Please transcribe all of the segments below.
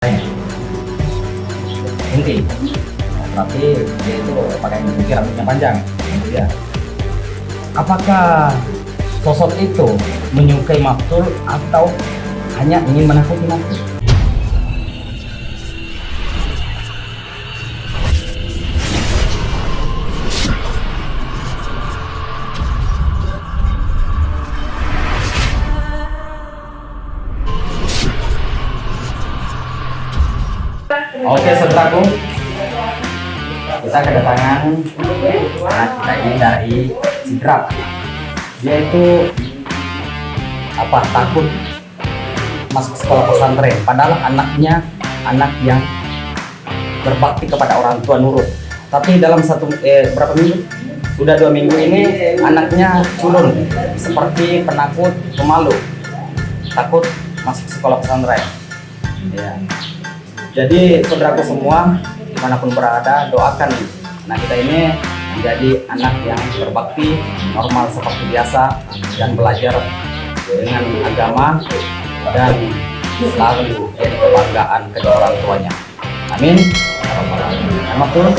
Inti, tapi dia itu pakai gunting rambutnya panjang. Ya. Apakah sosok itu menyukai Maftul atau hanya ingin menakuti Maftul? Oke, saudaraku, kita kedatangan anak kita ini dari Sidrap. Dia itu takut masuk sekolah pesantren, padahal anaknya anak yang berbakti kepada orang tua, nurut. Tapi dalam berapa minggu? Sudah 2 minggu ini anaknya culun, seperti penakut, pemalu, takut masuk sekolah pesantren. Ya. Jadi saudaraku semua, dimanapun berada, doakan anak kita ini menjadi anak yang berbakti, normal seperti biasa, dan belajar dengan agama dan selalu jadi kebanggaan kedua orang tuanya. Amin. Alhamdulillah.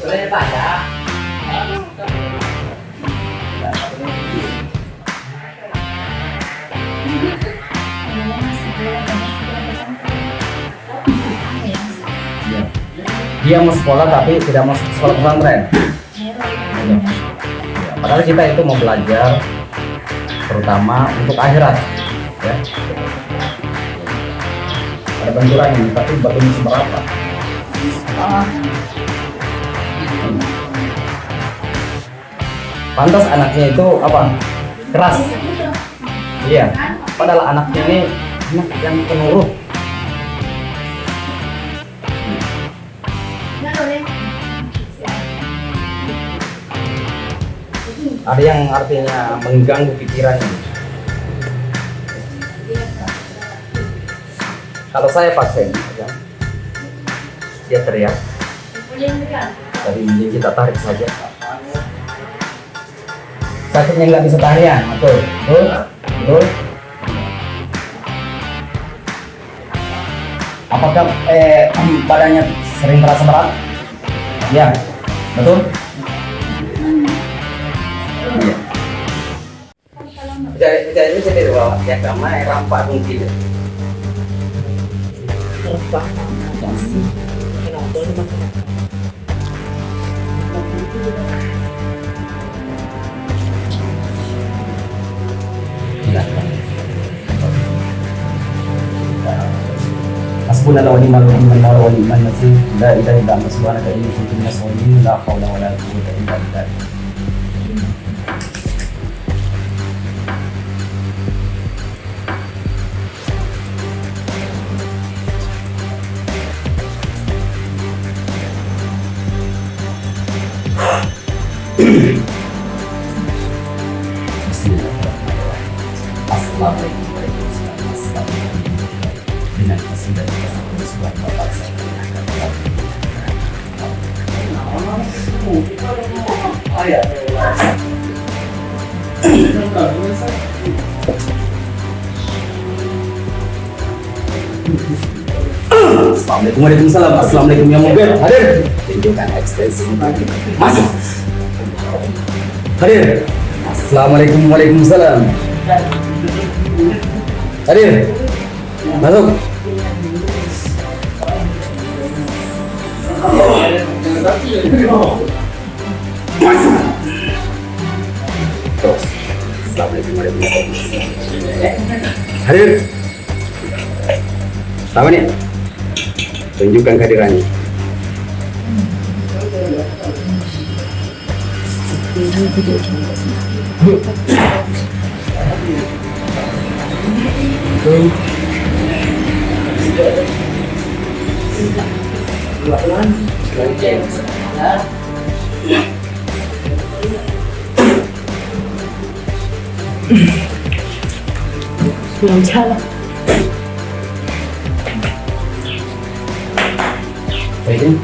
Boleh Pak ya? Dia mau sekolah tapi tidak mau sekolah pesantren. Padahal kita itu mau belajar terutama untuk akhirat. Ya. Ada benturan ini, tapi batunya seberapa? Pantas anaknya itu keras. Iya. Padahal anaknya ini anak yang penurut. Ada yang artinya mengganggu pikirannya. Kalau saya paksain, dia teriak. Jadi mending kita tarik saja. Sakitnya nggak bisa tahan ya, betul. Apakah badannya sering merasa berat? Ya, betul. Iya. Jadi sendiri bahwa ya agama rampak mungkin. Rampak sih. Kenapa Hasbunallahu wa ni'mal wakil masih la ilaha illa anta subhanaka inni kuntu minaz zalimin la haula wala quwwata illa billah. Assalamualaikum warahmatullahi wabarakatuh. Dengan kesempatan sebuah bapak Assalamualaikum, waalaikumsalam. Assalamualaikum ya mobil. Hadir. Tunjukkan ekstensi masuk. Hadir. Assalamualaikum, waalaikumsalam. Hadir. Masuk. Terus. Assalamualaikum warahmatullahi wabarakatuh. Hadir. Tahu nih? Tunjukkan kehadirannya. Belum jalan. sini.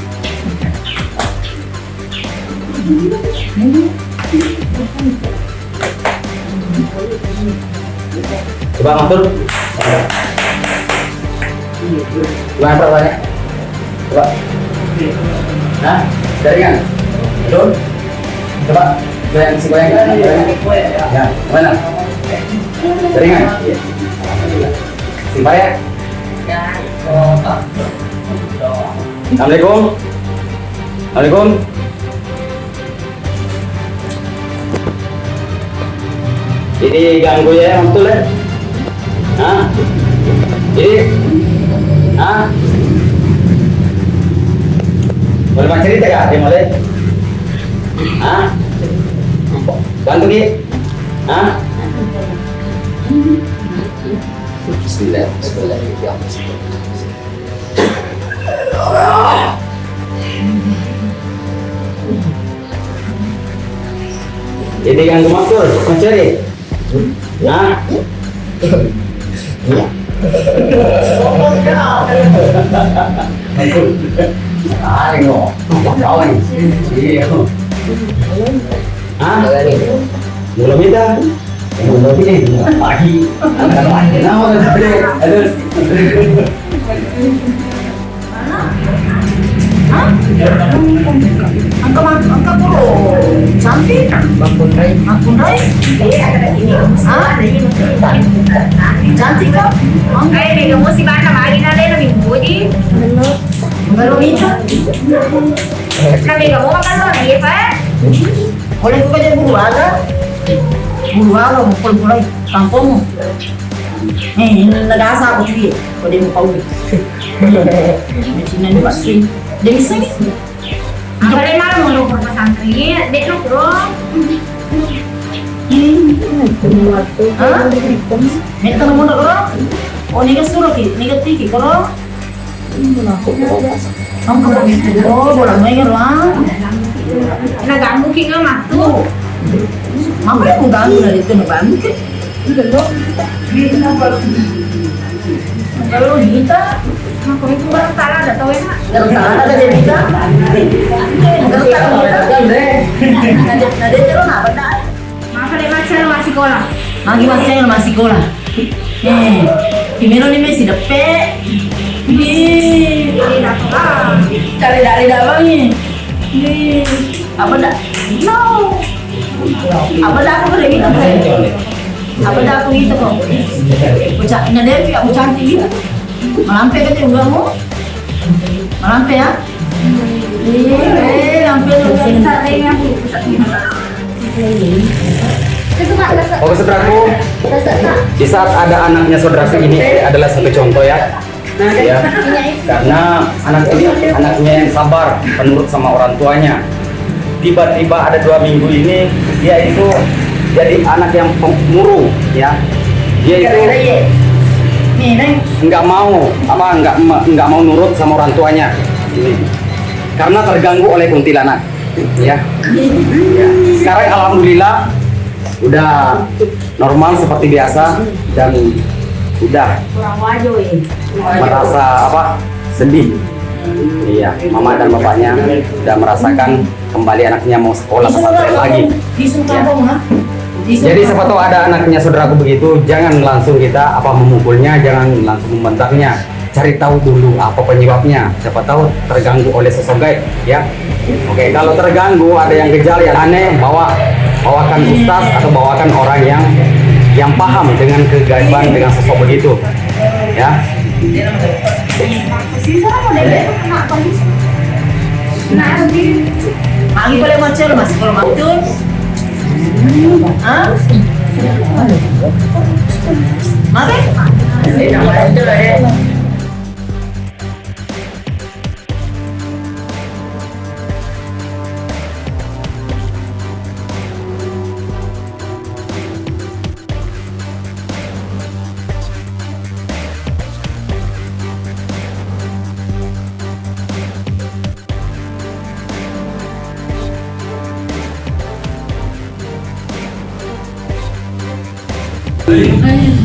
Coba ngatur. Gimana perawaannya? Coba. Nah, jaringan. Betul. Coba. Goyang, si goyang. Ya, mana? Jaringan. Simpan ya. Assalamualaikum. Assalamualaikum. Ini ganggu ya, betul ya? Hah? Ini? Hah? Boleh Pak cerita ya? Dia boleh? Hah? Bantu Ki? Hah? Bismillah, bismillah. Jadi ganggu makul, mencari. Nah, ayo, kawan. Ah, belum kita. Belum ini. Pagi. Angka puluh cantik, Makun Rai, cantik kok. Kayak kamu si mana lagi nade na minggu di. Baru itu, Kami kamu makan lagi pak? boleh juga jadi bulu aga mukul mulai kampung. Ini nagasa ako tuh, pwede mo pauwi. Di sini nih pasti, jadi sini. Ang kali malam mau lupa pesantren, dek lu bro. Minta nomor bro. Oh nih suruh ki, nih tiki bro. Ang kamu itu bro, boleh main lah. Naganggu ki nga matu. Mama yang mengganggu dari itu nggak kalau kita, Ako itu barang tala ada tau ya. ada dari kita, ada terus apa dah? Maka deh macam masih sekolah. Lagi masih sekolah. Kimero nih masih dapet. Jadi dapat. Cari dari dalam nih. Apa dah? No. Apa dah aku boleh gitu? Apa dah aku gitu kok? Bocah ngadep ya bocah cantik gitu. Malampe kan juga mau? Malampe ya? Lampe lu. Sering aku Oke saudaraku, di saat ada anaknya saudaraku ini adalah satu contoh ya. Ya, karena anaknya yang sabar, penurut sama orang tuanya. Tiba-tiba ada 2 minggu ini dia itu jadi anak yang pemurung ya. Dia itu nggak mau nurut sama orang tuanya. Karena terganggu oleh kuntilanak ya. Sekarang alhamdulillah udah normal seperti biasa dan udah merasa sedih. Iya, mama dan bapaknya udah merasakan kembali anaknya mau sekolah pesantren lagi. Jadi siapa tahu ada anaknya saudaraku begitu, jangan langsung kita memukulnya, jangan langsung membentaknya. Cari tahu dulu apa penyebabnya. Siapa tahu terganggu oleh sosok gaib, ya. Oke, kalau terganggu ada yang gejala yang aneh, bawakan ustaz atau bawakan orang yang paham dengan kegaiban dengan sosok begitu, ya. Lagi boleh macam mas kalau betul. Hah? Mari.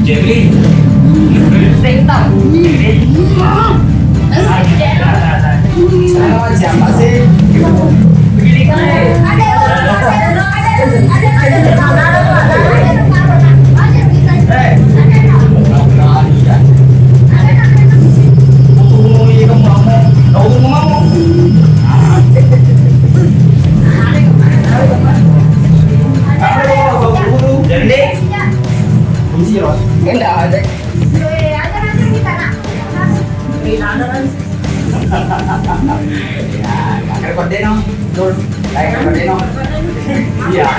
Jadi Sentang. siapa sih? Begini kan? Oh iya kamu mau? Jadi, kunci loh. Enggak ada. Ya, kakak Cordeno, Nur, kakak Cordeno. Iya.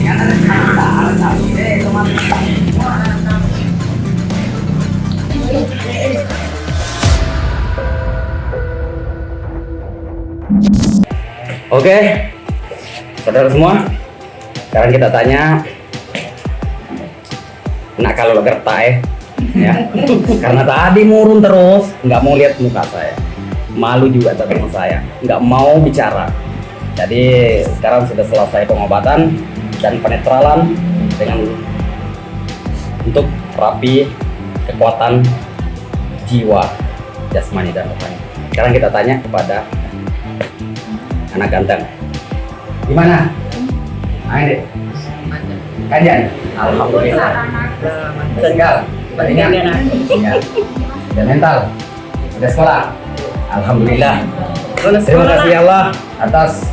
Ingat ada deh, teman. Oke, saudara semua, sekarang kita tanya, nak kalau gerta ya, karena tadi murun terus, nggak mau lihat muka saya, malu juga teman saya, nggak mau bicara. Jadi sekarang sudah selesai pengobatan dan penetralan dengan untuk terapi kekuatan jiwa, jasmani dan rohani. Sekarang kita tanya kepada anak ganteng, gimana? Ayo deh, kajian. Alhamdulillah. Tinggal, ringan, ya. Dan mental, udah sekolah. Alhamdulillah. Terima kasih Allah atas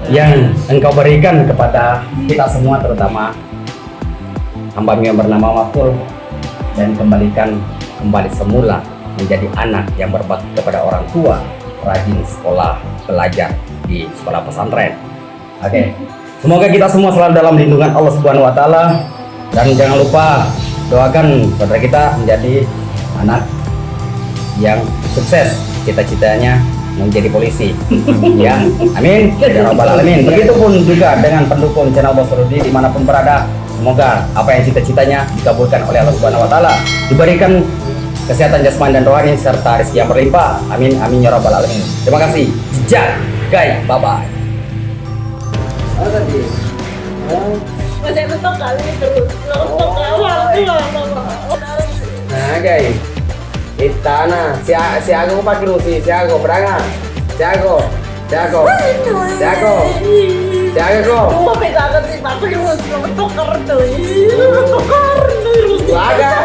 yang Engkau berikan kepada kita semua, terutama hamba-Mu yang bernama Maftul, dan kembalikan kembali semula menjadi anak yang berbakti kepada orang tua, rajin sekolah, belajar di sekolah pesantren. Oke. Semoga kita semua selalu dalam lindungan Allah Subhanahu wa taala, dan jangan lupa doakan saudara kita menjadi anak yang sukses, cita-citanya menjadi polisi. Ya, amin ya rabbal alamin. Begitupun juga dengan pendukung channel Bos Rudi dimanapun berada, semoga apa yang cita-citanya dikabulkan oleh Allah Subhanahu wa taala, diberikan kesehatan jasmani dan rohani serta rezeki yang berlimpah. Amin amin ya rabbal alamin. Terima kasih. Jagai, bye bye. Masih tetap kali terus. Nah guys, kita si Ago pakai rusi, si Ago berangkat, si Ago. Mau pegangan sih, pakai rumus, tukar tuh. Agak.